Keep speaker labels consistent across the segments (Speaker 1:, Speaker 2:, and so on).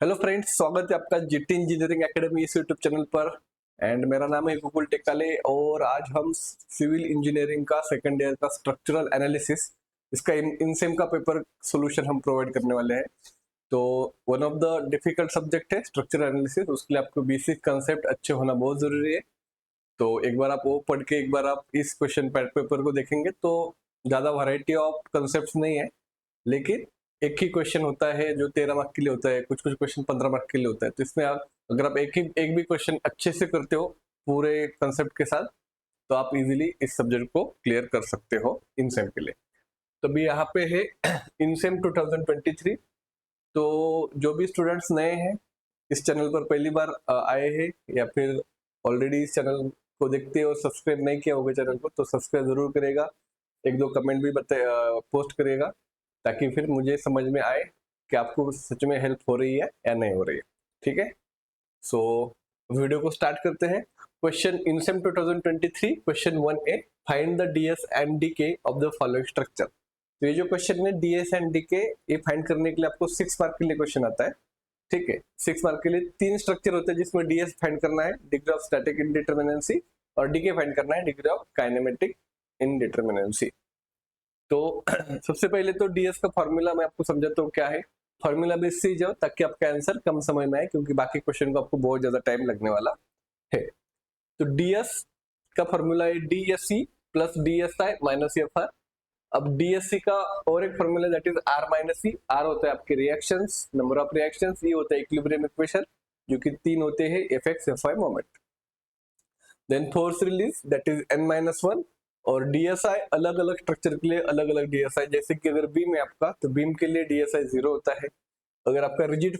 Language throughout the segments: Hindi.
Speaker 1: हेलो फ्रेंड्स, स्वागत है आपका जीटी इंजीनियरिंग एकेडमी इस यूट्यूब चैनल पर। एंड मेरा नाम है गोकुल टेकाले और आज हम सिविल इंजीनियरिंग का सेकंड ईयर का स्ट्रक्चरल एनालिसिस इसका इनसेम का पेपर सॉल्यूशन हम प्रोवाइड करने वाले हैं। तो one of the difficult subject है स्ट्रक्चरल एनालिसिस, उसके लिए आपको बेसिक कंसेप्ट अच्छे होना बहुत जरूरी है। तो एक बार आप वो पढ़ के एक बार आप इस क्वेश्चन पेपर को देखेंगे तो ज्यादा वैरायटी ऑफ कंसेप्ट नहीं है, लेकिन एक ही क्वेश्चन होता है जो 13 मार्क के लिए होता है, कुछ कुछ क्वेश्चन 15 मार्क के लिए होता है। तो इसमें आप अगर आप एक भी क्वेश्चन अच्छे से करते हो पूरे कंसेप्ट के साथ तो आप इजीली इस सब्जेक्ट को क्लियर कर सकते हो इनसेम के लिए। तो अभी यहाँ पे है इनसेम 2023। तो जो भी स्टूडेंट्स नए हैं इस चैनल पर पहली बार आए हैं या फिर ऑलरेडी इस चैनल को देखते हो और सब्सक्राइब नहीं किया होगा चैनल को, तो सब्सक्राइब जरूर करेगा, एक दो कमेंट भी पोस्ट करेगा ताकि फिर मुझे समझ में आए कि आपको सच में हेल्प हो रही है या नहीं हो रही है। ठीक है, सो वीडियो को स्टार्ट करते हैं। Question insem 2023 question 1A, find the DS and DK of the following structure. तो ये जो क्वेश्चन है डीएस एंड डीके, ये फाइंड करने के लिए आपको 6 मार्क के लिए क्वेश्चन आता है। ठीक है, 6 मार्क के लिए 3 स्ट्रक्चर होते हैं जिसमें डीएस फाइंड करना है, डिग्री ऑफ स्टैटिक इंडिटरमिनेंसी, और डीके फाइंड करना है, डिग्री ऑफ काइनेमेटिक इंडिटरमिनेंसी। तो सबसे पहले तो डीएस का फॉर्मूला मैं आपको समझाता हूँ क्या है। फॉर्मूला बेस से जाओ ताकि आपका आंसर कम समय में आए, क्योंकि बाकी क्वेश्चन को आपको बहुत ज्यादा टाइम लगने वाला है। तो डीएस का फॉर्मूला है DSC plus DSI minus FR. अब डीएससी का और एक formula that is R minus C. R होता है आपके रिएक्शंस, नंबर ऑफ रिएक्शंस, ये होता है इक्विलिब्रियम इक्वेशन जो कि 3 होते हैं, F X F Y moment. Then force release that is N minus 1। और डीएसआई अलग अलग स्ट्रक्चर के लिए अलग अलग डीएसआई, जैसे कि अगर बीम है आपका तो बीम के लिए डीएसआई 0 होता है। अगर आपका रिजिड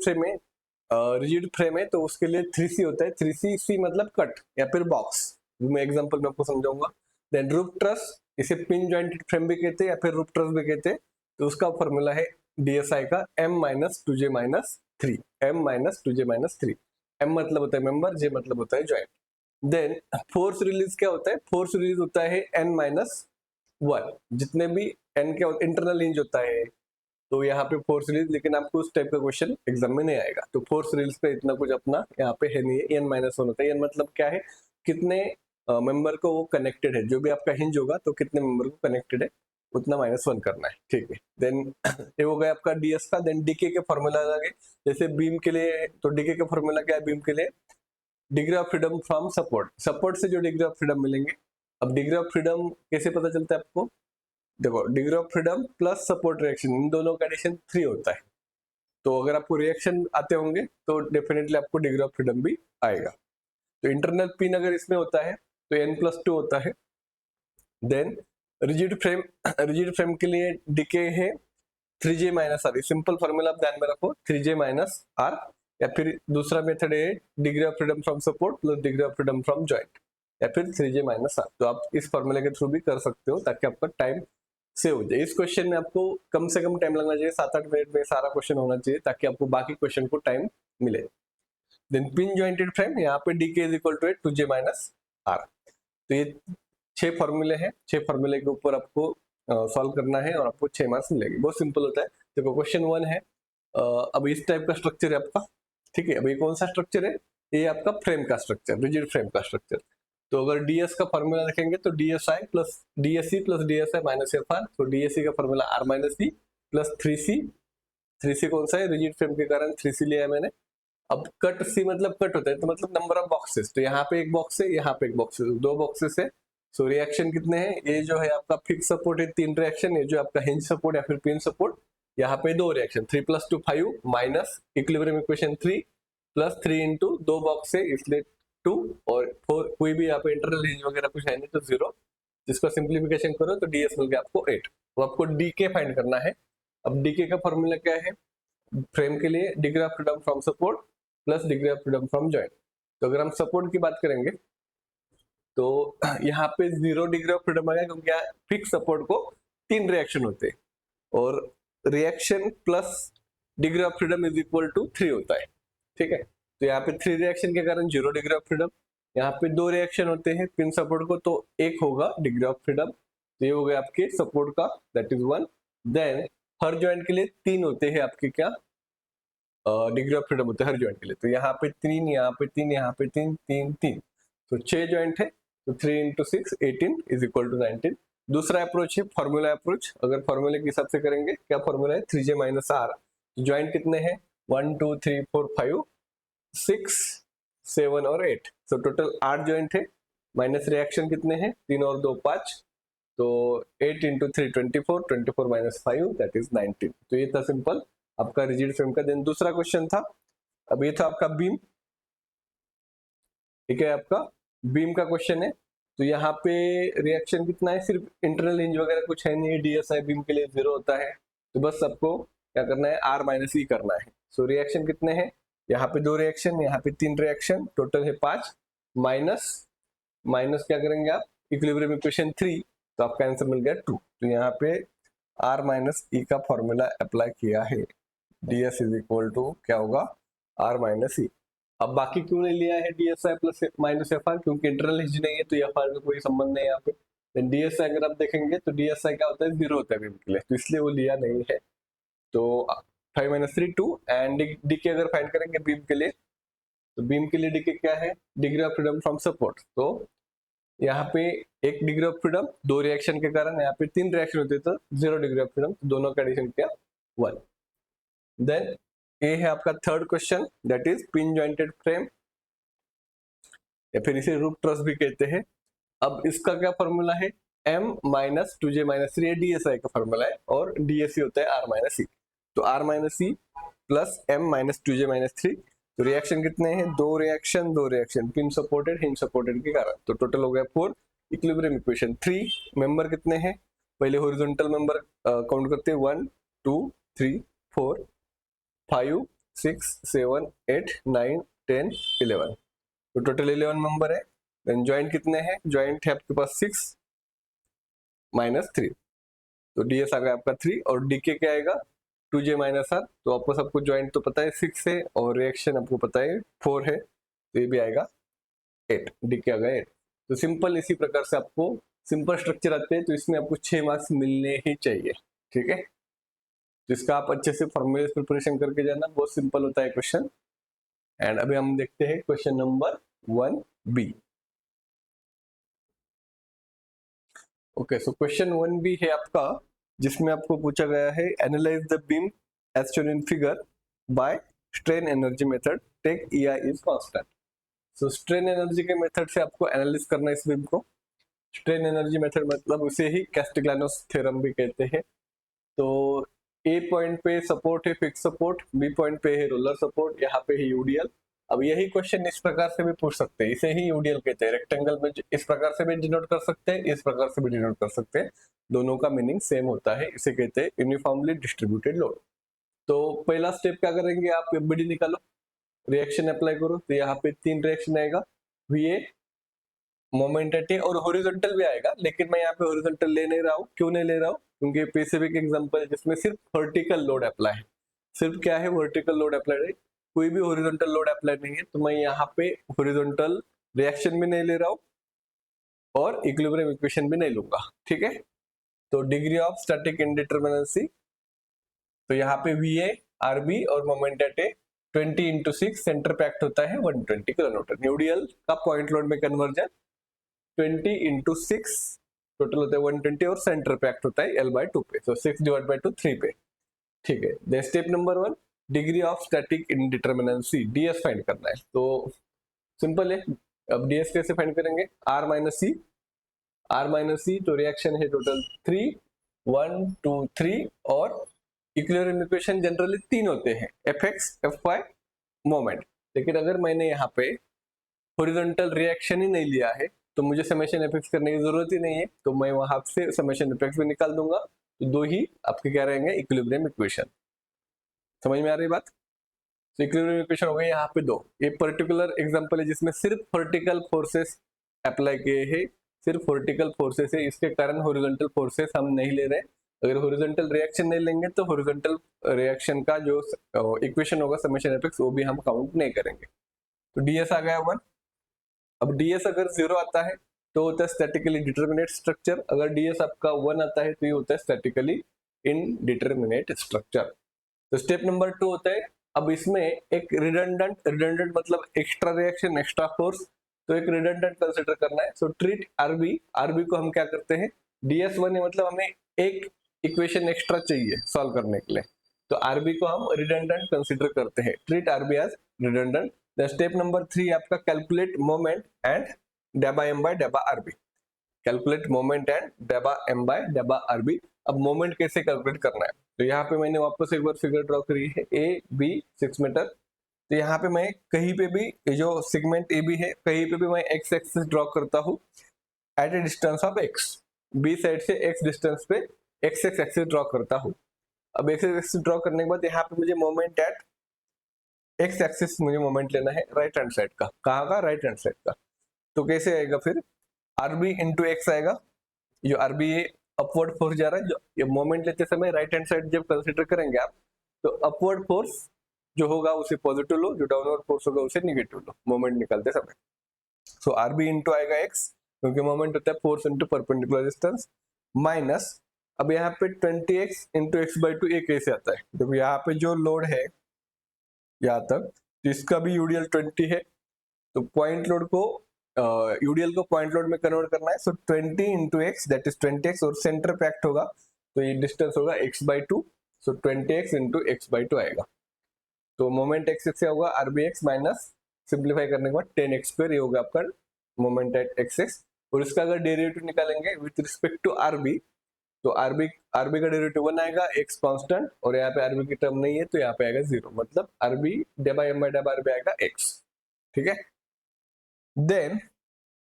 Speaker 1: फ्रेम है तो उसके लिए 3C होता है। 3C मतलब कट या फिर बॉक्स, मैं एग्जांपल में आपको समझाऊंगा। देन रूफ ट्रस, इसे पिन जॉइंटेड फ्रेम भी कहते हैं या फिर रूफ ट्रस भी कहते हैं। तो उसका फॉर्मूला है डीएसआई का m minus 2j minus 3। m minus 2j minus 3। m मतलब होता है मेंबर, j मतलब होता है जॉइंट। देन फोर्स रिलीज क्या होता है? फोर्स रिलीज होता है n माइनस 1। जितने भी n के इंटरनल हिंज होता है तो यहाँ पे फोर्स रिलीज, लेकिन आपको उस टाइप का क्वेश्चन एग्जाम में नहीं आएगा। तो फोर्स रिलीज पे इतना कुछ अपना यहाँ पे है नहीं है। n माइनस 1 होता है। n मतलब क्या है? कितने मेंबर को वो कनेक्टेड है, जो भी आपका हिंज होगा तो कितने मेंबर को कनेक्टेड है उतना -1 करना है। ठीक है, देन ये हो गया आपका डीएस का। देन डीके के फॉर्मूला आ गए। जैसे बीम के लिए तो डीके का फॉर्मूला क्या है? बीम के लिए degree of freedom from support, support से जो डिग्री ऑफ फ्रीडम मिलेंगे। अब डिग्री ऑफ फ्रीडम कैसे पता चलता है आपको? देखो, degree of freedom plus support reaction, इन दोनों का एडिशन 3 होता है। तो अगर आपको रिएक्शन आते होंगे तो डेफिनेटली आपको डिग्री ऑफ फ्रीडम भी आएगा। तो इंटरनल पिन अगर इसमें होता है तो n+2 होता है। देन रिजिड फ्रेम के लिए डीके है 3j minus are. Simple formula आप ध्यान में रखो, 3j माइनस आर। या फिर दूसरा मेथड है degree of freedom from support plus degree of freedom from joint, या फिर 3j माइनस आर। तो आप इस फॉर्मूले के थ्रू भी कर सकते हो ताकि आपका टाइम सेव हो जाए। इस क्वेश्चन में आपको कम से कम टाइम लगना चाहिए, 7-8 मिनट में सारा क्वेश्चन होना चाहिए ताकि आपको बाकी क्वेश्चन को टाइम मिले। देन पिन जॉइंटेड फ्रेम, यहाँ पे DK is equal to 2j minus R. तो ये 6 फॉर्मूले हैं, 6 फॉर्मूले के ऊपर आपको सॉल्व करना है और आपको 6 मार्क्स मिलेंगे। बहुत सिंपल होता है। देखो क्वेश्चन 1 है, अब इस टाइप का स्ट्रक्चर है आपका। ठीक है, अब ये कौन सा स्ट्रक्चर है? ये आपका फ्रेम का स्ट्रक्चर, रिजिड फ्रेम का स्ट्रक्चर। तो अगर डीएस का फॉर्मूला देखेंगे तो DSI plus DSC plus DSI minus FR. तो डीएससी का formula R minus C plus 3C। 3C कौन सा है? रिजिड फ्रेम के कारण 3C लिया है मैंने। अब कट सी मतलब कट होता है, तो मतलब नंबर ऑफ बॉक्सेस। तो यहाँ पे एक बॉक्स है, यहाँ पे एक बॉक्स है, 2 बॉक्सेस है। सो रिएक्शन कितने हैं? ये जो है आपका फिक्स सपोर्ट है 3 रिएक्शन, ये जो आपका हिंज सपोर्ट या फिर पिन सपोर्ट, यहाँ पे 2 reaction 3 + 2 5 minus equilibrium equation 3 plus 3 into 2 box है इसलिए 2 और 4, कोई भी यहाँ पे इंटरनल हिंज वगैरह कुछ है नहीं तो 0। जिसको सिंप्लीफिकेशन करो तो डीएस मिल गया आपको 8। तो आपको डीके फाइंड करना है। अब डीके का फॉर्मूला क्या है? फ्रेम के लिए degree of freedom from support plus degree of freedom from joint. तो अगर हम सपोर्ट की बात करेंगे तो यहाँ पे 0 डिग्री ऑफ फ्रीडम आ गया, क्योंकि यहाँ फिक्स सपोर्ट को 3 रिएक्शन होते हैं और reaction plus degree of freedom is equal to 3 होता है। ठीक है, तो यहाँ पे 3 रिएक्शन के कारण 0 डिग्री ऑफ फ्रीडम। यहाँ पे 2 रिएक्शन होते हैं पिन सपोर्ट को, तो 1 होगा डिग्री ऑफ फ्रीडम। तो ये हो गया आपके सपोर्ट का, दैट इज 1। देन हर जॉइंट के लिए 3 होते हैं आपके क्या? डिग्री ऑफ फ्रीडम होते हैं हर ज्वाइंट के लिए। तो यहाँ पे 3, यहाँ पे 3, यहाँ पे 3, 3, 3, तो 6 ज्वाइंट है, तो 3 into 6 18 इज इक्वल टू 19। दूसरा अप्रोच है फॉर्मूला अप्रोच। अगर फॉर्मूले के हिसाब से करेंगे, क्या फॉर्मूला है, 3j माइनस आर। ज्वाइंट कितने हैं, 1 2 3 4 5 6 7 और 8, तो टोटल 8 ज्वाइंट है। माइनस रिएक्शन कितने हैं, 3 और 2 5, तो 8 into 3 24, 24 माइनस 5 दैट इज 19। तो ये था सिंपल आपका रिजिड फ्रेम का। देन दूसरा क्वेश्चन था, अब ये था आपका बीम, ठीक है, आपका बीम का क्वेश्चन है। तो यहाँ पे रिएक्शन कितना है, सिर्फ इंटरनल हिंज वगैरह कुछ है नहीं, डीएसआई बीम के लिए 0 होता है, तो बस आपको क्या करना है, आर माइनस ई करना है। सो रिएक्शन कितने हैं, यहाँ पे 2 रिएक्शन, यहाँ पे 3 रिएक्शन, टोटल है 5, माइनस माइनस क्या करेंगे आप, इक्विलिब्रियम इक्वेशन 3, तो आपका आंसर मिल गया 2। तो यहाँ पे आर माइनस ई का फॉर्मूला अप्लाई किया है, ds इज इक्वल टू क्या होगा, आर माइनस ई। अब बाकी क्यों नहीं लिया है DSi plus minus F R, क्योंकि इंटरनल हिज नहीं है, तो एफ आर का कोई संबंध नहीं है यहाँ पे। डीएसआई अगर आप देखेंगे तो डीएसआई क्या होता है, 0 होता है बीम के लिए, तो इसलिए वो लिया नहीं है। तो 5 माइनस 3 2, एंड डीके अगर फाइंड करेंगे बीम के लिए, तो बीम के लिए डीके क्या है, degree of freedom from support. तो यहाँ पे 1 डिग्री ऑफ फ्रीडम, 2 रिएक्शन के कारण, यहाँ पे 3 रिएक्शन होते तो 0 डिग्री ऑफ फ्रीडम, दोनों का एडिशन किया 1। देन ये है आपका third question, that is pin jointed frame, या फिर इसे रूफ ट्रस भी कहते हैं। अब इसका क्या फॉर्मूला है, m minus 2j minus 3 DSi का फॉर्मूला है, और डीएससी होता है r माइनस सी। तो r minus C plus m minus 2j minus 3, तो रिएक्शन कितने हैं, 2 reaction, pin supported hinge supported के कारण, तो टोटल हो गया 4। इक्विलिब्रियम इक्वेशन 3, मेंबर कितने हैं, पहले हॉरिजॉन्टल मेंबर काउंट करते हैं, 1 2 3 4 5 6 7 8 9 10 11, तो टोटल 11 मेंबर है। देन ज्वाइंट कितने हैं, ज्वाइंट है आपके पास 6 माइनस 3, तो डीएस आ गया आपका 3, और डीके क्या आएगा, 2j माइनस आर। तो आपको सबको ज्वाइंट तो पता है 6 है, और रिएक्शन आपको पता है 4 है, तो ये भी आएगा 8, डीके आ गया 8। तो सिंपल इसी प्रकार से आपको सिंपल स्ट्रक्चर आते हैं, तो इसमें आपको 6 मार्क्स मिलने ही चाहिए, ठीक है। तो इसका आप अच्छे से फॉर्मूले प्रिपरेशन करके जाना, बहुत सिंपल होता है क्वेश्चन। एंड अभी हम देखते हैं question number 1b। Okay, so question 1b है आपका, जिसमें आपको पूछा गया है, analyse the beam as shown in figure by strain energy method, take EI is constant. So strain energy के मेथड से आपको एनालिस करना है इस बीम को। स्ट्रेन एनर्जी मेथड मतलब उसे ही कैस्टिग्लियानोस थ्योरम भी कहते हैं। तो ए पॉइंट पे सपोर्ट है फिक्स सपोर्ट, बी पॉइंट पे है रोलर सपोर्ट, यहाँ पे है यूडीएल। अब यही क्वेश्चन इस प्रकार से भी पूछ सकते हैं, इसे ही यूडीएल कहते हैं। रेक्टेंगल में इस प्रकार से भी डिनोट कर सकते हैं, इस प्रकार से भी डिनोट कर सकते हैं, दोनों का मीनिंग सेम होता है, इसे कहते हैं यूनिफॉर्मली डिस्ट्रीब्यूटेड लोड। तो पहला स्टेप क्या करेंगे, आप एफबीडी निकालो, रिएक्शन अप्लाई करो। तो यहाँ पे 3 रिएक्शन आएगा, VA, मोमेंटेटिव और हॉरिजॉन्टल भी आएगा, लेकिन मैं यहाँ पे हॉरिजॉन्टल ले नहीं रहा हूँ। क्यों नहीं ले रहा हूँ, क्योंकि स्पेसिफिक एग्जांपल है जिसमें सिर्फ वर्टिकल लोड अप्लाई है, सिर्फ क्या है, वर्टिकल लोड अप्लाई है, कोई भी हॉरिजॉन्टल लोड अप्लाई नहीं है। तो मैं यहाँ पे हॉरिजॉन्टल रिएक्शन भी नहीं ले रहा हूँ और इक्विलिब्रियम इक्वेशन भी नहीं लूंगा, ठीक है। तो डिग्री ऑफ स्टैटिक इंडिटरमिनेंसी, तो यहाँ पे VA, RB और मोमेंटेटिव 20 into 6, सेंटर पे एक्ट होता है 120 किलोन्यूटन। यूडीएल का पॉइंट लोड में कन्वर्जन 20 into 6, टोटल होता है 120, और सेंटर पे एक्ट होता है L/2 पे, तो 6 डिवाइड बाय 2 3 पे, ठीक है। Then step number 1, degree of static indeterminacy, DS find करना है। तो सिंपल है, अब DS कैसे फाइंड करेंगे, R माइनस सी, तो रिएक्शन है टोटल 3 1 2 3, और इक्विलिब्रियम इक्वेशन जनरली 3 होते हैं, Fx Fy मोमेंट। लेकिन अगर मैंने यहाँ पे हॉरिजॉन्टल रिएक्शन ही नहीं लिया है, तो मुझे समेशन एफएक्स करने की जरूरत ही नहीं है, तो मैं वहां से समेशन एफएक्स भी निकाल दूंगा। तो 2 ही आपके क्या रहेंगे, इक्विलिब्रियम इक्वेशन। समझ में आ रही बात। तो इक्विलिब्रियम इक्वेशन हो गए यहाँ पे 2। एक पर्टिकुलर एग्जांपल है जिसमें सिर्फ वर्टिकल फोर्सेस अप्लाई किए हैं, सिर्फ वर्टिकल फोर्सेस है, इसके कारण हॉरिजॉन्टल फोर्सेस हम नहीं ले रहे। अगर हॉरिजॉन्टल रिएक्शन नहीं लेंगे तो हॉरिजॉन्टल रिएक्शन का जो इक्वेशन होगा समेशन एफएक्स, वो भी हम काउंट नहीं करेंगे। तो डीएस आ गया 1। अब डीएस अगर 0 आता है तो होता है स्टैटिकली डिटरमिनेट स्ट्रक्चर, अगर डीएस आपका 1 आता है तो ये होता है स्टैटिकली इनडिटरमिनेट स्ट्रक्चर। तो स्टेप नंबर 2 होता है अब इसमें एक रिडंडेंट मतलब एक्स्ट्रा रिएक्शन, एक्स्ट्रा फोर्स, तो एक रिडंडेंट कंसिडर करना है। सो ट्रीट आरबी को हम क्या करते हैं, ds1 है, मतलब हमें एक इक्वेशन एक्स्ट्रा चाहिए सॉल्व करने के लिए, तो आरबी को हम रिडंडेंट कंसिडर करते हैं। Treat RB as redundant. Step number 3 आपका calculate moment and del M by del RB. Calculate moment and del M by del RB. अब मोमेंट कैसे कैलकुलेट करना है, तो यहाँ पे मैंने वापस एक बार फिगर ड्रॉ करी है, ए बी 6 मीटर। तो यहाँ पे मैं कहीं पे भी जो सेगमेंट ए बी है, कहीं पे भी मैं एक्स एक्सिस ड्रॉ करता हूँ at a distance of X. B side से एक्स डिस्टेंस पे एक्स एक्सिस ड्रॉ करता हूँ। अब एक्स एक्सिस ड्रॉ करने के बाद यहाँ पे मुझे मोमेंट एट एक्स एक्सिस मुझे मोमेंट लेना है राइट हैंड साइड का। कहाँ का? राइट हैंड साइड का। तो कैसे आएगा फिर, आरबी इंटू एक्स आएगा। जो आरबी अपवर्ड फोर्स जा रहा है, जो ये मोमेंट लेते समय राइट हैंड साइड जब कंसिडर करेंगे आप, तो अपवर्ड फोर्स जो होगा उसे पॉजिटिव लो, जो डाउनवर्ड फोर्स होगा उसे नेगेटिव लो मोमेंट निकालते समय। सो आरबी इंटू आएगा एक्स, क्योंकि मोमेंट होता है force into perpendicular distance, minus अब यहाँ पे 20x into x by two, ये कैसे आता है, देखो यहाँ पे जो लोड है यहाँ तक, तो इसका भी यूडीएल 20 है, तो पॉइंट लोड को यूडीएल को पॉइंट लोड में कन्वर्ट करना है। सो 20 into x that is 20x, और सेंटर पे एक्ट होगा तो ये डिस्टेंस होगा x by two. So 20x into x by two आएगा। तो मोमेंट एक्स से होगा आरबी एक्स माइनस, सिंप्लीफाई करने के बाद 10x स्क्वायर, ये होगा आपका मोमेंट एट एक्स। और इसका अगर डेरिवेटिव निकालेंगे विथ रिस्पेक्ट टू आरबी, तो आरबी का डेरिवेटिव 1 आएगा, एक्स कांस्टेंट, और यहाँ पे आरबी की टर्म नहीं है तो यहाँ पे आएगा 0, मतलब आरबी डेबा एम बाई डेबा आरबी आएगा x। ठीक है, देन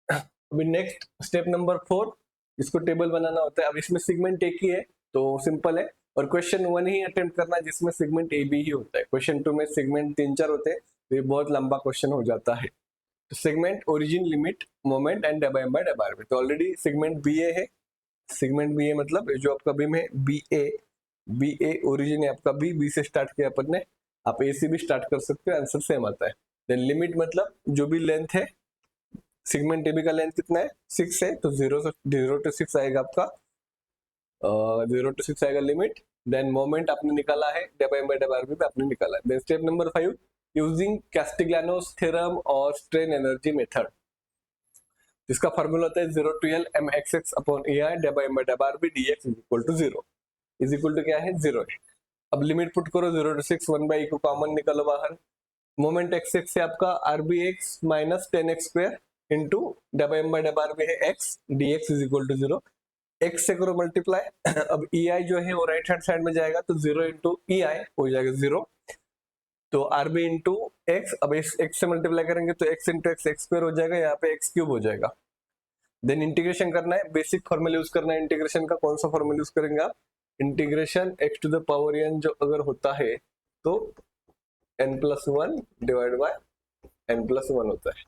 Speaker 1: अभी नेक्स्ट स्टेप नंबर 4, इसको टेबल बनाना होता है। अब इसमें सेगमेंट एक ही है तो सिंपल है, और क्वेश्चन 1 ही अटेम्प्ट करना है जिसमें सेगमेंट ए बी ही होता है। क्वेश्चन 2 में सेगमेंट 3-4 होते हैं, तो ये बहुत लंबा क्वेश्चन हो जाता है। तो segment origin limit moment and del M by del RB, तो ऑलरेडी सेगमेंट बी ए है। सेगमेंट बी ए मतलब जो आपका बीम है बी ए ओरिजिन है आपका बी से स्टार्ट किया अपन ने, आप ए से भी स्टार्ट कर सकते हो, आंसर सेम आता है। देन लिमिट मतलब जो भी लेंथ है, सेगमेंट एबी का लेंथ कितना है 6 है, तो 0 to 6 आएगा आपका, 0 to 6 आएगा लिमिट। देन मोमेंट आपने निकाला है, del M by del RB पे आपने निकाला है। Then step number 5, using Castigliano's theorem और स्ट्रेन एनर्जी मेथड, जिसका फार्मूला होता है 0 to L mxx upon ai del M by del RB dx is equal to 0। Is equal to क्या है, 0 है। अब लिमिट पुट करो 0 to 6, 1 by e को कॉमन निकालो बाहर। मोमेंट x से आपका rбx minus 10x square into del M by del RB है x, dx is equal to 0। x से करो मल्टीप्लाई, अब ei जो है वो राइट हैंड साइड में जाएगा, तो 0 इंटू ei हो जाएगा 0, तो आरबी इंटू एक्स, अब एक्स से मल्टीप्लाई करेंगे तो एक्स इंटू एक्स स्क्वायर हो जाएगा, यहाँ पे एक्स क्यूब हो जाएगा। देन इंटीग्रेशन करना है, बेसिक फॉर्मूला यूज करना है इंटीग्रेशन का। कौन सा फॉर्मूला यूज करेंगे आप, integration X to the power n जो अगर होता है तो n+1 डिवाइड बाय n+1 होता है।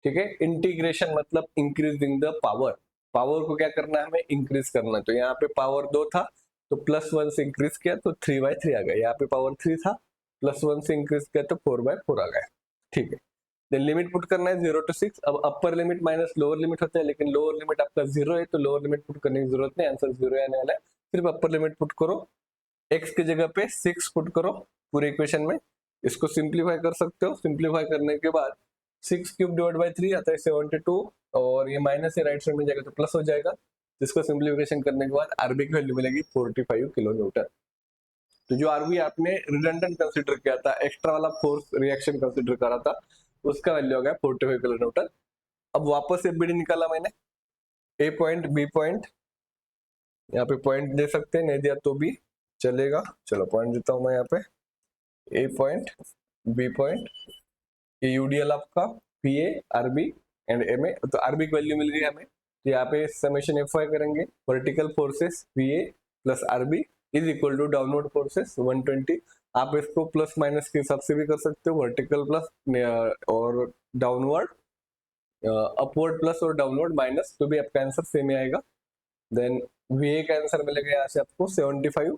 Speaker 1: ठीक है, इंटीग्रेशन मतलब इंक्रीजिंग द पावर, पावर को क्या करना है हमें इंक्रीज करना है। तो यहाँ पे पावर 2 था तो +1 से इंक्रीज किया तो 3/3 आ गया, यहाँ पे पावर 3 था +1 से इंक्रीज किया तो 4/4 आ गया। ठीक है, देन लिमिट पुट करना है 0 to 6। अब upper limit minus lower limit होता है, लेकिन लोअर लिमिट आपका 0 है तो लोअर लिमिट पुट करने की जरूरत नहीं, आंसर 0 आने वाला है। सिर्फ अपर लिमिट पुट करो, x की जगह पे 6 पुट करो पूरे इक्वेशन में। इसको सिंप्लीफाई कर सकते हो, सिंप्लीफाई करने के बाद 6 क्यूब डिवाइड बाय 3 आता है 72, और ये माइनस से राइट साइड में जाएगा तो प्लस हो जाएगा। जिसको सिंप्लीफिकेशन करने के बाद आरबी की वैल्यू मिलेगी 45 किलो न्यूटन। तो जो आरबी आपने रिडंडेंट कंसीडर किया था, एक्स्ट्रा वाला फोर्स रिएक्शन कंसीडर करा था, उसका वैल्यू हो गया 45 किलो न्यूटन। अब वापस से बीडी निकाला मैंने, ए पॉइंट बी पॉइंट, यहाँ पे पॉइंट दे सकते हैं, नहीं दिया तो भी चलेगा, चलो पॉइंट देता हूं मैं यहाँ पे, ए पॉइंट बी पॉइंट, ये यूडीएल आपका P A RB and M A. तो आरबी की वैल्यू मिल गई हमें, तो यहाँ पे समेशन एफवाई करेंगे, vertical forces P A plus RB is equal to downward forces 120। आप इसको प्लस माइनस के हिसाब से भी कर सकते हो, वर्टिकल प्लस और डाउनवर्ड, अपवर्ड प्लस और डाउनवर्ड माइनस, तो भी आपका आंसर सेम ही आएगा। देन वी का आंसर मिलेगा यहाँ से आपको 75।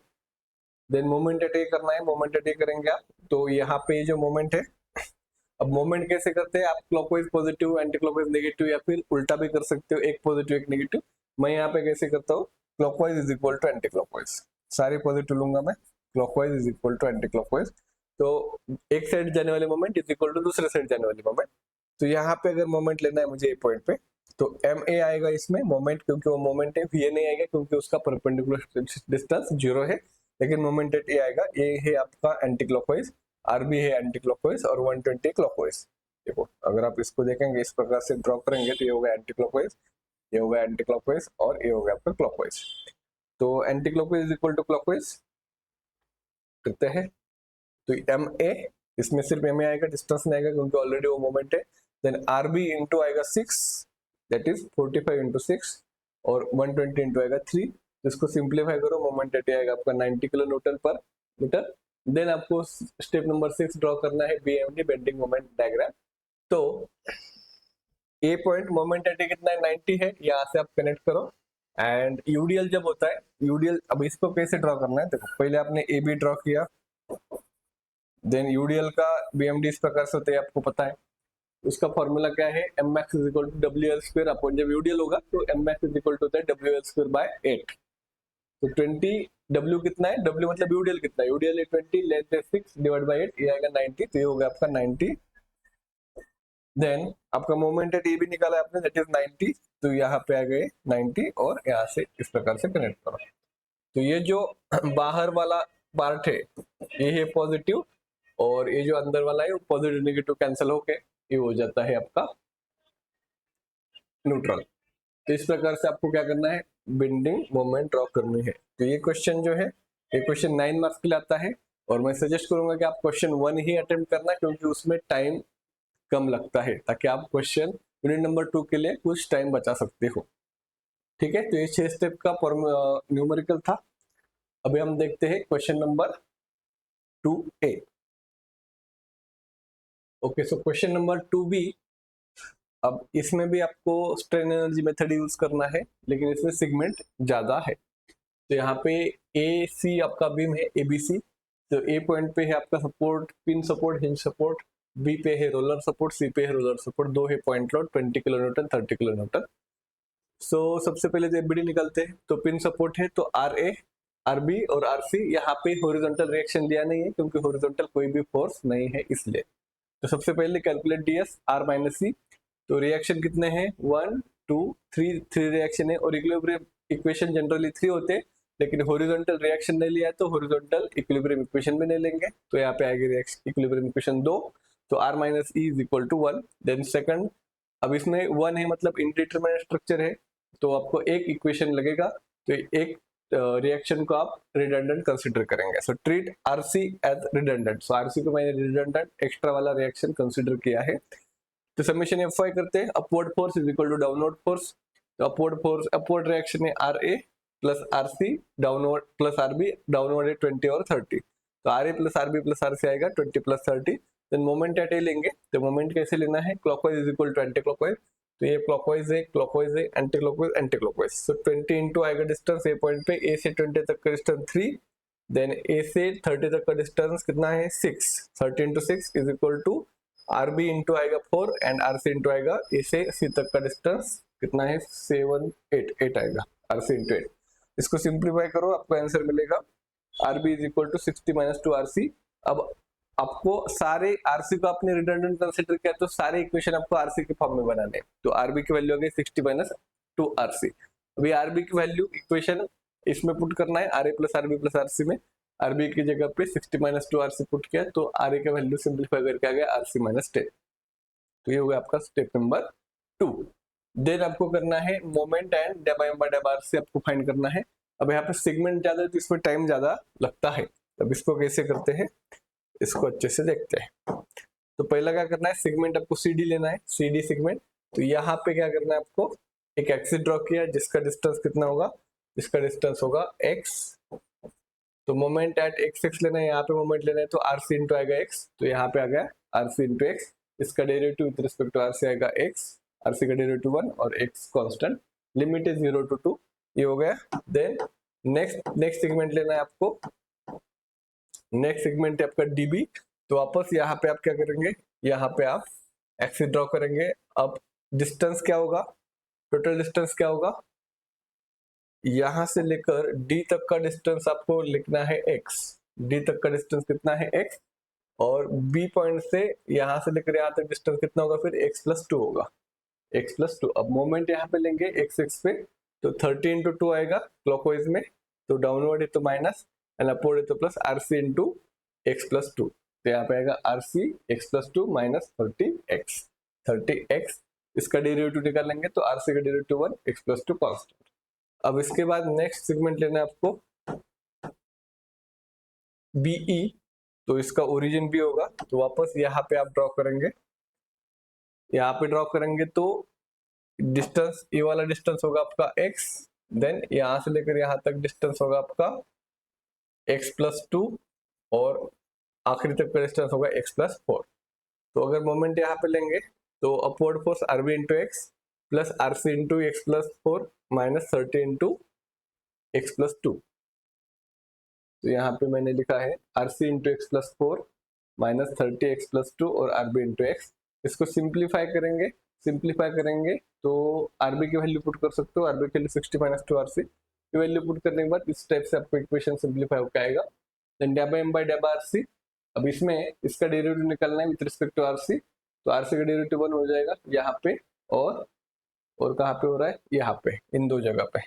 Speaker 1: देन मोमेंट एट ए करना है, मोमेंट एट ए करेंगे आप, तो यहाँ पे जो मोमेंट है, अब मोमेंट कैसे करते हैं आप, clockwise positive, anti clockwise negative, या फिर उल्टा भी कर सकते हो, एक पॉजिटिव एक नेगेटिव। मैं यहाँ पे कैसे करता हूँ, clockwise is equal to anti clockwise, सारे पॉजिटिव लूंगा मैं, clockwise is equal to anti clockwise. तो एक साइड जाने वाले मोमेंट इज इक्वल टू दूसरे साइड जाने वाले मोमेंट। तो यहाँ पे अगर मोमेंट लेना है मुझे ए पॉइंट पे, तो एम ए आएगा इसमें मोमेंट, क्योंकि वो मोमेंट है। वी ए नहीं आएगा क्योंकि उसका परपेंडिकुलर डिस्टेंस 0 है, लेकिन मोमेंट एट ए आएगा। ए है आपका एंटी क्लॉकवाइज, आर बी है एंटी क्लॉकवाइज और 120 क्लॉकवाइज। देखो अगर आप इसको देखेंगे इस प्रकार से ड्रॉ करेंगे तो ये होगा एंटी क्लॉकवाइज, ये होगा एंटी क्लॉकवाइज और ये होगा आपका क्लॉकवाइज। तो anti clockwise is equal to clockwise करते हैं। तो एम ए, इसमें सिर्फ एम ए आएगा, डिस्टेंस नहीं आएगा क्योंकि ऑलरेडी वो मोमेंट है। देन आर बी इंटू आएगा 6, दैट इज 45 इंटू 6 और 120 इंटू आएगा 3। इसको सिंप्लीफाई करो, मोमेंट एट आएगा आपका 90 किलो न्यूटन पर मीटर। देन आपको स्टेप नंबर 6 ड्रॉ करना है बीएमडी, बेंडिंग मोमेंट डायग्राम। तो ए पॉइंट मोमेंट एट कितना है 90 है, यहाँ से आप कनेक्ट करो। एंड यूडीएल जब होता है, यूडीएल अब इसको कैसे ड्रॉ करना है, देखो पहले आपने ए बी ड्रॉ किया, देन यूडीएल का बीएमडी इस प्रकार से होता है, आपको पता है। उसका फॉर्मूला क्या है, M max is equal to W L square upon, जब यूडीएल होगा तो M max is equal to होता है डब्ल्यू एल स्क्वायर बाय 8। तो 20 डब्ल्यू कितना है, डब्ल्यू मतलब यूडीएल कितना है, यूडीएल है 20 लेस देन 6 डिवाइड बाय 8, ये आएगा 90। तो ये होगा आपका 90। देन आपका मोमेंट एट ए भी निकाला आपने, दैट इज 90। तो यहाँ पे आ गए 90 और यहाँ से इस प्रकार से कनेक्ट करो। तो ये जो बाहर वाला पार्ट है ये है पॉजिटिव, और ये जो अंदर वाला है वो पॉजिटिव नेगेटिव कैंसिल होके ये हो जाता है आपका न्यूट्रल। तो इस प्रकार से आपको क्या करना है, बेंडिंग मोमेंट ड्रॉ करनी है। तो ये क्वेश्चन जो है ये क्वेश्चन 9 मार्क्स के लिए आता है, और मैं सजेस्ट करूंगा कि आप क्वेश्चन 1 ही अटेम्प्ट करना, क्योंकि उसमें टाइम कम लगता है, ताकि आप क्वेश्चन यूनिट नंबर 2 के लिए कुछ टाइम बचा सकते हो। ठीक है, तो ये 6 स्टेप का न्यूमेरिकल था। अभी हम देखते हैं question number 2A। Okay, so question number 2B। अब इसमें भी आपको स्ट्रेन एनर्जी मेथड यूज करना है, लेकिन इसमें सेगमेंट ज्यादा है। तो यहाँ पे ए सी आपका बीम है एबीसी। तो ए पॉइंट पे है आपका support, pin support, hinge support. B पे है रोलर सपोर्ट, सी पे है रोलर सपोर्ट। दो है point load 20 kilo newton 30 kilo newton. So सबसे पहले तो एबीडी निकालते हैं। तो पिन सपोर्ट है तो आर ए, आर बी और आर सी। यहाँ पे हॉरिजॉन्टल रिएक्शन दिया नहीं है क्योंकि हॉरिजॉन्टल कोई भी फोर्स नहीं है इसलिए। तो सबसे पहले calculate DS are minus C. तो रिएक्शन कितने हैं, 1 2 3 रिएक्शन है, और इक्विलिब्रियम इक्वेशन जनरली 3 होते हैं, लेकिन हॉरिजॉन्टल रिएक्शन नहीं लिया है तो हॉरिजॉन्टल इक्विलिब्रियम इक्वेशन भी नहीं लेंगे। तो यहाँ पे आएगी रिएक्शन इक्विलिब्रियम इक्वेशन 2। तो R minus E is equal to 1। Then second, अब इसमें 1 है मतलब इंडिटरमिनेट स्ट्रक्चर है, तो आपको एक इक्वेशन लगेगा। तो एक रिएक्शन को आप रिडंडेंट कंसीडर करेंगे। So treat RC as redundant. So RC को मैंने रिडंडेंट एक्स्ट्रा वाला रिएक्शन कंसीडर किया है। तो समेशन एफ वाई करते हैं, upward force is equal to downward force. तो अपवर्ड फोर्स, अपवर्ड रिएक्शन है R A plus R C, downward plus R B, downward है 20 और 30। तो R A plus R B plus R C आएगा 20 प्लस 30। देन मोमेंट एट ए लेंगे। तो मोमेंट कैसे लेना है, clockwise is equal to anti clockwise. तो ये क्लॉकवाइज है, क्लॉकवाइज है, anti clockwise, anti clockwise. So 20 into आएगा डिस्टेंस ए पॉइंट पे, ए से 20 तक का डिस्टेंस 3। देन ए से 30 तक का डिस्टेंस कितना है 6। 30 into 6 is equal to R B into आएगा 4 एंड आर सी इंटू आएगा ए से सी तक का डिस्टेंस कितना है 7 8 आएगा, आर सी इंटू 8। इसको सिंप्लीफाई करो, आपको आंसर मिलेगा R B is equal to 60 minus 2 R C. अब आपको सारे आरसी को आपने रिडंडेंट कंसीडर किया तो सारे इक्वेशन आपको आरसी के फॉर्म में बनाने हैं। तो आरबी की वैल्यू आ गई 60 माइनस 2 आरसी। अभी आरबी की वैल्यू इक्वेशन इसमें पुट करना है, R A plus RB plus RC में। आरबी की जगह पे 60 माइनस 2 आरसी पुट किया तो आर ए का वैल्यू सिंप्लीफाई करके आ गया आरसी माइनस 10। तो ये हो गया आपका स्टेप नंबर 2। देन आपको करना है moment and del M by del RC आपको फाइंड करना है। अब यहाँ पे सेगमेंट ज्यादा है तो इसमें टाइम ज्यादा लगता है। अब इसको कैसे करते हैं, इसको अच्छे से देखते हैं। तो पहला क्या करना है, सेगमेंट आपको सीडी लेना है, सीडी सेगमेंट। तो यहाँ पे क्या करना है, आपको एक एक्सिस ड्रॉ किया जिसका डिस्टेंस कितना होगा, इसका डिस्टेंस होगा x। तो मोमेंट एट x x लेना है, यहाँ पे मोमेंट लेना है तो आर सी इंटू आएगा x। तो यहाँ पे आ गया आर सी इंटू एक्स। इसका derivative with respect to R C आएगा x, आर सी का डेरिवेटिव 1 और x constant, limit is 0 to 2। ये हो गया। देन नेक्स्ट सेगमेंट लेना है आपको, नेक्स्ट सेगमेंट है आपका डीबी। तो वापस यहाँ पे आप क्या करेंगे, यहाँ पे आप एक्सिस ड्रॉ करेंगे। अब डिस्टेंस क्या होगा, टोटल डिस्टेंस क्या होगा, यहां से लेकर डी तक का डिस्टेंस आपको लिखना है x। डी तक का डिस्टेंस कितना है x, और बी पॉइंट से यहाँ से लेकर यहाँ तक डिस्टेंस कितना होगा, फिर x+2 होगा, x+2। अब मोमेंट यहाँ पे लेंगे x पे, तो 30 इंटू 2 आएगा क्लॉकवाइज में, तो डाउनवर्ड है तो माइनस एंड अपवर्ड है तो प्लस, RC इंटू x+2। तो यहाँ पे आएगा RC x+2 माइनस 30x। इसका डेरिवेटिव निकालेंगे तो RC का डेरिवेटिव 1, x+2 कांस्टेंट। अब इसके बाद नेक्स्ट सेगमेंट लेना है आपको BE, तो इसका ओरिजिन भी होगा, तो वापस यहाँ पे आप ड्रॉ करेंगे, यहाँ पे ड्रॉ करेंगे तो डिस्टेंस, ये वाला डिस्टेंस होगा आपका x, देन यहाँ से लेकर यहाँ तक डिस्टेंस होगा आपका x+2 और आखिरी तक का डिस्टेंस होगा x+4। तो अगर मोमेंट यहाँ पे लेंगे तो upward force RB into x plus RC into x+4 minus 30 into x+2। तो यहाँ पे मैंने लिखा है RC into x+4 minus 30x+2 और RB इंटू एक्स। इसको सिंप्लीफाई करेंगे तो RB की वैल्यू पुट कर सकते हो, RB के लिए 60 माइनस 2 RC की वैल्यू पुट करने के बाद इस टाइप से आपको इक्वेशन सिंप्लीफाई होकर आएगा। देन ∂M/∂RC, अब इसमें इसका डेरिवेटिव निकालना है विद रिस्पेक्ट टू RC, तो RC का डेरिवेटिव 1 हो जाएगा यहाँ पे, और कहाँ पे हो रहा है, यहाँ पे, इन दो जगह पे।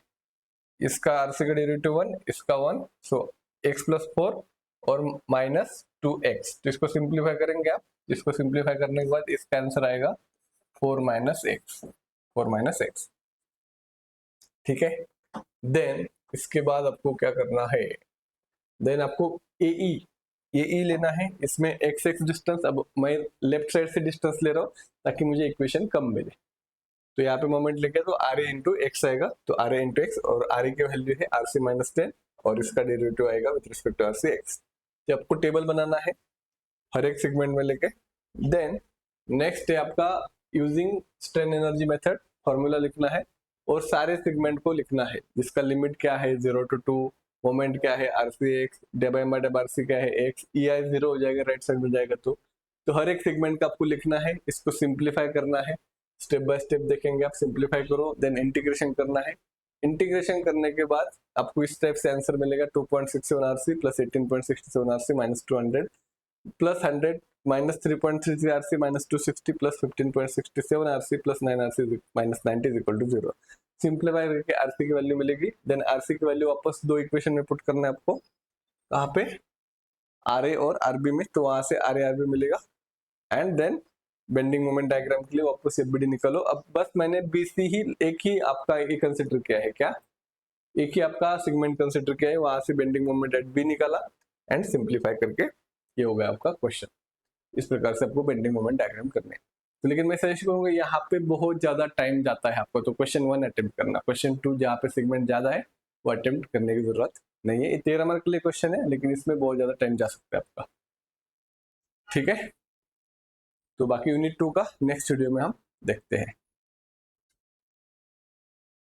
Speaker 1: इसका RC का डेरिवेटिव 1, इसका 1, सो x+4 और माइनस 2x। तो इसको सिंप्लीफाई करेंगे आप, इसको सिंप्लीफाई करने के बाद इसका आंसर आएगा 4 माइनस x। ठीक है, देन इसके बाद आपको क्या करना है, देन आपको AE लेना है। इसमें x डिस्टेंस, अब मैं लेफ्ट साइड से डिस्टेंस ले रहा हूँ ताकि मुझे इक्वेशन कम मिले। तो यहाँ पे मोमेंट लेके तो RA इंटू एक्स आएगा, तो RA इंटू एक्स, और RA की वैल्यू है RC माइनस 10 और इसका डेरिवेटिव आएगा with respect to RC x। तो आपको टेबल बनाना है हर एक सेगमेंट में लेके। देन नेक्स्ट है आपका using strain energy method, formula लिखना है और सारे सेगमेंट को लिखना है, जिसका लिमिट क्या है 0 to 2, मोमेंट क्या है RCx, ∂M/∂RC क्या है x, EI 0 हो जाएगा राइट साइड में जाएगा। तो हर एक सेगमेंट का आपको लिखना है, इसको सिंप्लीफाई करना है, स्टेप बाय स्टेप देखेंगे आप, सिंप्लीफाई करो, देन इंटीग्रेशन करना है। इंटीग्रेशन करने के बाद आपको इस टाइप से आंसर मिलेगा 2.67 RC plus 18.67 RC minus 200 plus 100 minus 3.33 RC minus 260 plus 15.67 RC plus 9 RC minus 90 is equal to 0। Simplify करके RC की वैल्यू मिलेगी, देन RC की वैल्यू वापस दो इक्वेशन में पुट करना है आपको, कहाँ पे, RA और RB में, तो वहां से RA RB मिलेगा। And then bending moment diagram के लिए वापस FBD निकालो। अब बस मैंने BC ही एक ही आपका एक कंसिडर किया है, क्या एक ही आपका सेगमेंट कंसिडर किया है, वहां से बेंडिंग मोमेंट एट B निकाला एंड सिंप्लीफाई करके ये हो गया आपका क्वेश्चन। इस प्रकार से आपको बेंडिंग मोमेंट डायग्राम करने हैं। तो लेकिन मैं सजेस्ट करूंगा यहाँ पे बहुत ज्यादा टाइम जाता है आपको, तो क्वेश्चन 1 अटेम्प्ट करना, क्वेश्चन 2 जहाँ पे सेगमेंट ज्यादा है वो अटेम्प्ट करने की जरूरत नहीं है। ये 13 मार्क के लिए क्वेश्चन है, लेकिन इसमें बहुत ज्यादा टाइम जा सकता है आपका। ठीक है, तो बाकी यूनिट 2 का नेक्स्ट वीडियो में हम देखते हैं।